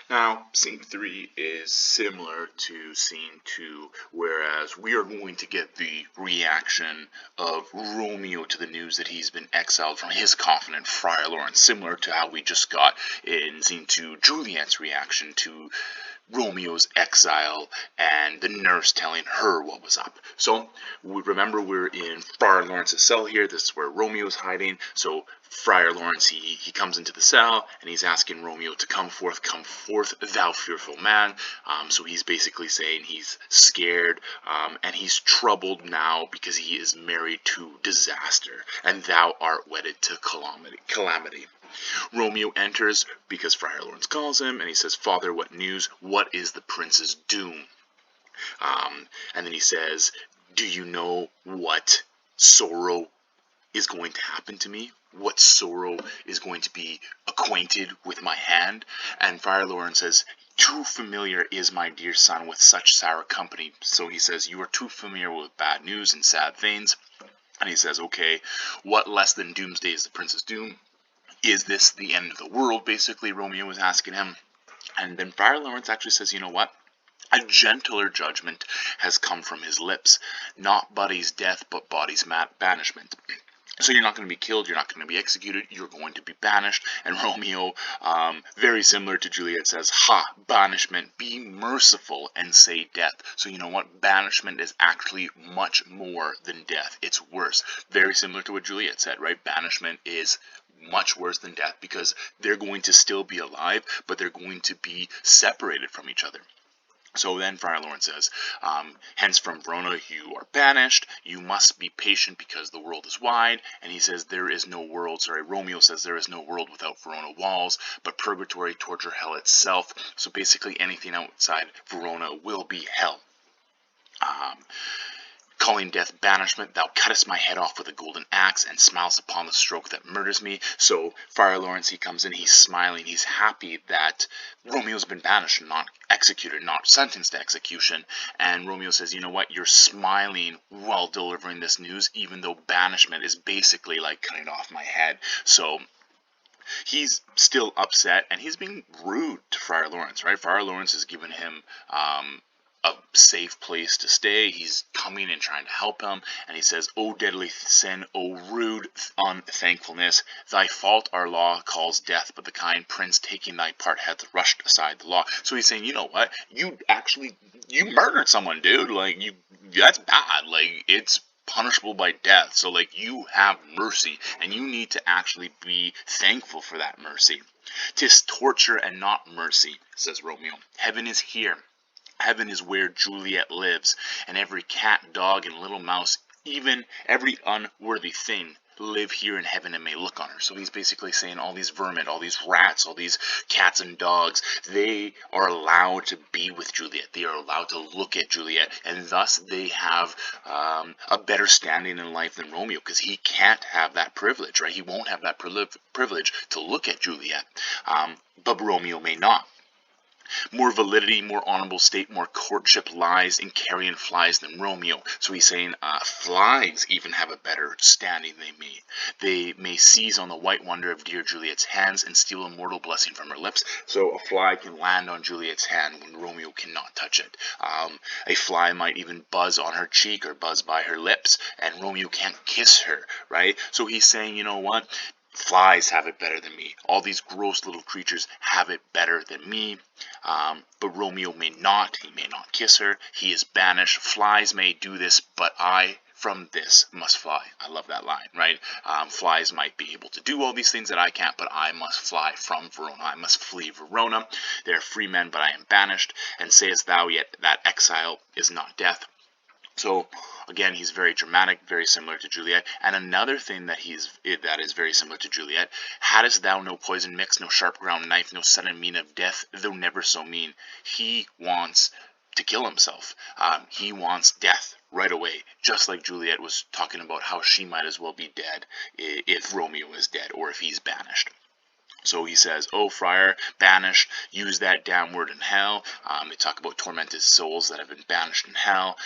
Now, scene 3 is similar to scene 2, whereas we are going to get the reaction of Romeo to the news that he's been exiled from his confidant, Friar Lawrence, similar to how we just got in scene 2, Juliet's reaction to Romeo's exile and the nurse telling her what was up. So we remember we're in Friar Lawrence's cell here. This is where Romeo's hiding. So Friar Lawrence, he comes into the cell and he's asking Romeo to come forth, thou fearful man. So he's basically saying he's scared and he's troubled now because he is married to disaster, and thou art wedded to calamity. Romeo enters because Friar Lawrence calls him, and he says, "Father, what news? What is the prince's doom?" And then he says, "Do you know what sorrow is going to happen to me? What sorrow is going to be acquainted with my hand?" And Friar Lawrence says, "Too familiar is my dear son with such sour company." So he says, "You are too familiar with bad news and sad things." And he says, "Okay, what less than doomsday is the prince's doom? Is this the end of the world?" Basically, Romeo was asking him. And then Friar Lawrence actually says, "You know what? A gentler judgment has come from his lips. Not body's death, but body's banishment." So you're not going to be killed, you're not going to be executed, you're going to be banished. And Romeo, very similar to Juliet, says, "Ha, banishment, be merciful and say death." So you know what? Banishment is actually much more than death. It's worse. Very similar to what Juliet said, right? Banishment is much worse than death because they're going to still be alive, but they're going to be separated from each other. So then Friar Lawrence says, "Hence from Verona you are banished. You must be patient because the world is wide." And he says, Romeo says, "There is no world without Verona walls, but purgatory, torture, hell itself." So basically anything outside Verona will be hell. Calling death banishment, "Thou cuttest my head off with a golden axe, and smiles upon the stroke that murders me." So Friar Lawrence, he comes in, he's smiling, he's happy that Romeo's been banished, not executed, not sentenced to execution. And Romeo says, "You know what? You're smiling while delivering this news, even though banishment is basically like cutting off my head." So he's still upset, and he's being rude to Friar Lawrence, right? Friar Lawrence has given him a safe place to stay. He's coming and trying to help him, and he says, "O deadly sin, O rude unthankfulness, thy fault our law calls death, but the kind prince taking thy part hath rushed aside the law." So he's saying, you know what? You murdered someone, dude. That's bad. It's punishable by death. So you have mercy, and you need to actually be thankful for that mercy. "'Tis torture and not mercy," says Romeo. "Heaven is here. Heaven is where Juliet lives, and every cat, dog, and little mouse, even every unworthy thing, live here in heaven and may look on her." So he's basically saying all these vermin, all these rats, all these cats and dogs, they are allowed to be with Juliet. They are allowed to look at Juliet, and thus they have a better standing in life than Romeo, because he can't have that privilege, right? He won't have that privilege to look at Juliet, but Romeo may not. "More validity, more honorable state, more courtship lies in carrion flies than Romeo." So he's saying flies even have a better standing than me. They may seize on the white wonder of dear Juliet's hands and steal a mortal blessing from her lips. So a fly can land on Juliet's hand when Romeo cannot touch it. A fly might even buzz on her cheek or buzz by her lips, and Romeo can't kiss her, right? So he's saying, you know what? Flies have it better than me. All these gross little creatures have it better than me. But Romeo may not. He may not kiss her. He is banished. Flies may do this, but I from this must fly. I love that line, right? Flies might be able to do all these things that I can't, but I must fly from Verona. I must flee Verona. They are free men, but I am banished. And sayest thou yet that exile is not death? So again, he's very dramatic, very similar to Juliet. And another thing that is very similar to Juliet: "Hadst thou no poison mix, no sharp ground knife, no sudden mean of death, though never so mean." He wants to kill himself. He wants death right away, just like Juliet was talking about how she might as well be dead if Romeo is dead or if he's banished. So he says, "Oh, friar, banished, use that damn word in hell." They talk about tormented souls that have been banished in hell.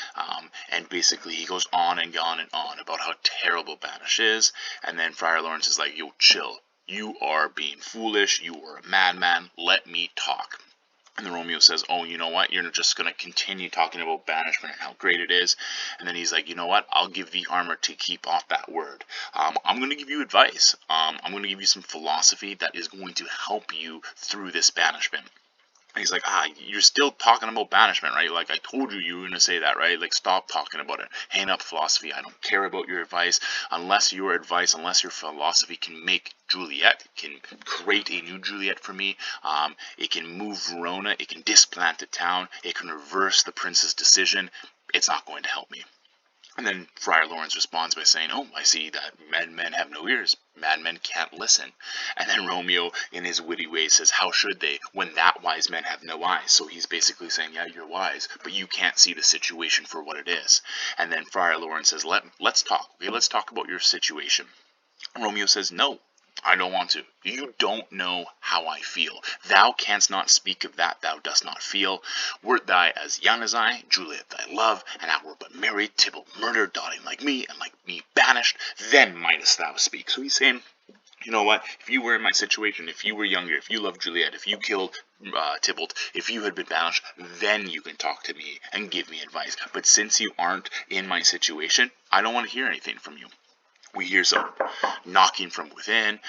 And basically he goes on and on and on about how terrible banish is. And then Friar Lawrence is like, "Yo, chill. You are being foolish. You are a madman. Let me talk." And then Romeo says, oh, you know what? You're just going to continue talking about banishment and how great it is. And then he's like, you know what? I'll give thee armor to keep off that word. I'm going to give you advice. I'm going to give you some philosophy that is going to help you through this banishment. And he's like, you're still talking about banishment, right? Like, I told you were going to say that, right? Like, stop talking about it. Hang up philosophy. I don't care about your advice. Unless your philosophy can make Juliet, can create a new Juliet for me. It can move Verona. It can displant the town. It can reverse the prince's decision. It's not going to help me. And then Friar Lawrence responds by saying, oh, I see that madmen have no ears. Madmen can't listen. And then Romeo, in his witty way, says, how should they, when that wise men have no eyes? So he's basically saying, yeah, you're wise, but you can't see the situation for what it is. And then Friar Lawrence says, let's talk. Okay, let's talk about your situation. Romeo says, no, I don't want to. You don't know how I feel. Thou canst not speak of that thou dost not feel. Wert thy as young as I, Juliet thy love, and I were but married, Tybalt murdered, dotting like me, and like me banished, then mightest thou speak. So he's saying, you know what, if you were in my situation, if you were younger, if you loved Juliet, if you killed Tybalt, if you had been banished, then you can talk to me and give me advice. But since you aren't in my situation, I don't want to hear anything from you. We hear some knocking from within.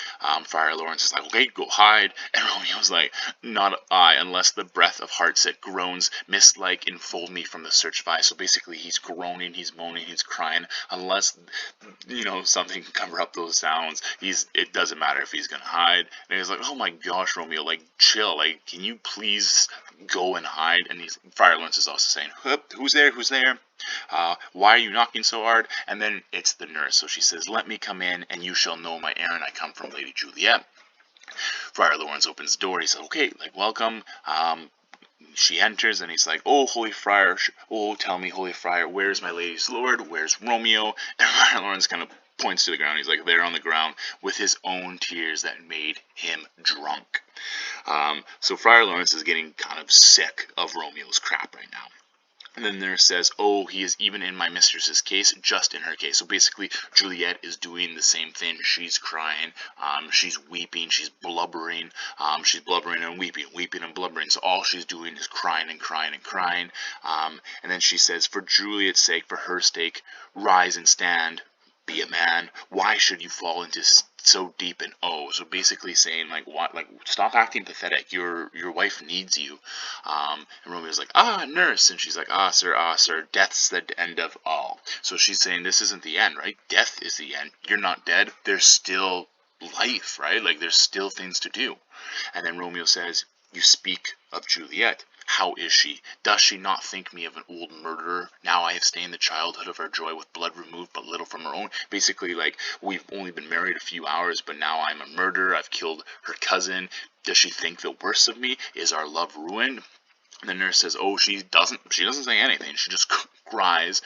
Friar Lawrence is like, okay, go hide. And Romeo's like, not I, unless the breath of heartsick groans, mist-like, enfold me from the search of eyes. So basically, he's groaning, he's moaning, he's crying. Unless, something can cover up those sounds, it doesn't matter if he's going to hide. And he's like, oh my gosh, Romeo, like, chill. Like, can you please go and hide? And Friar Lawrence is also saying, who's there? Who's there? Why are you knocking so hard? And then it's the nurse. So she says, let me come in, and you shall know my errand. I come from Lady Juliet. Friar Lawrence opens the door. He says, okay, like, welcome. She enters, and he's like, oh, holy friar, oh, tell me, holy friar, where's my lady's lord? Where's Romeo? And Friar Lawrence kind of points to the ground. He's like, there on the ground with his own tears that made him drunk. So Friar Lawrence is getting kind of sick of Romeo's crap right now. And then the nurse says, oh, he is even in my mistress's case, just in her case. So basically, Juliet is doing the same thing. She's crying, she's weeping, she's blubbering and weeping and blubbering. So all she's doing is crying and crying and crying. And then she says, for Juliet's sake, for her sake, rise and stand. Be a man. Why should you fall into so deep an so basically saying, like, what, like, stop acting pathetic, your wife needs you. And Romeo's like, nurse, and she's like, sir, death's the end of all. So she's saying this isn't the end, right? Death is the end. You're not dead. There's still life, right? Like, there's still things to do. And then Romeo says, you speak of Juliet. How is she? Does she not think me of an old murderer? Now I have stained the childhood of her joy with blood removed but little from her own. Basically, like, we've only been married a few hours, but now I'm a murderer. I've killed her cousin. Does she think the worst of me? Is our love ruined? And the nurse says, oh, she doesn't say anything. She just cries.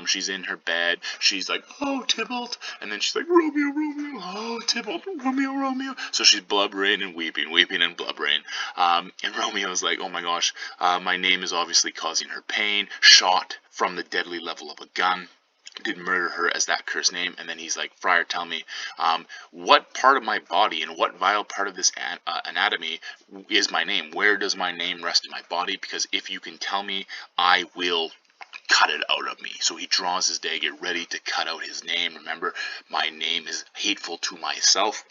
She's in her bed. She's like, oh, Tybalt. And then she's like, Romeo, oh, Tybalt, Romeo. So she's blubbering and weeping and blubbering. And Romeo's like, oh my gosh, my name is obviously causing her pain. Shot from the deadly level of a gun. Did murder her as that cursed name. And then he's like, friar, tell me, what part of my body and what vile part of this anatomy is my name? Where does my name rest in my body? Because if you can tell me, I will cut it out of me. So he draws his dagger, ready to cut out his name. Remember, my name is hateful to myself.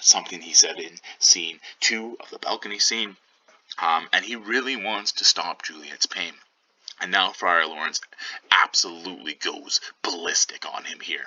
Something he said in scene 2 of the balcony scene. And he really wants to stop Juliet's pain. And now Friar Lawrence absolutely goes ballistic on him here.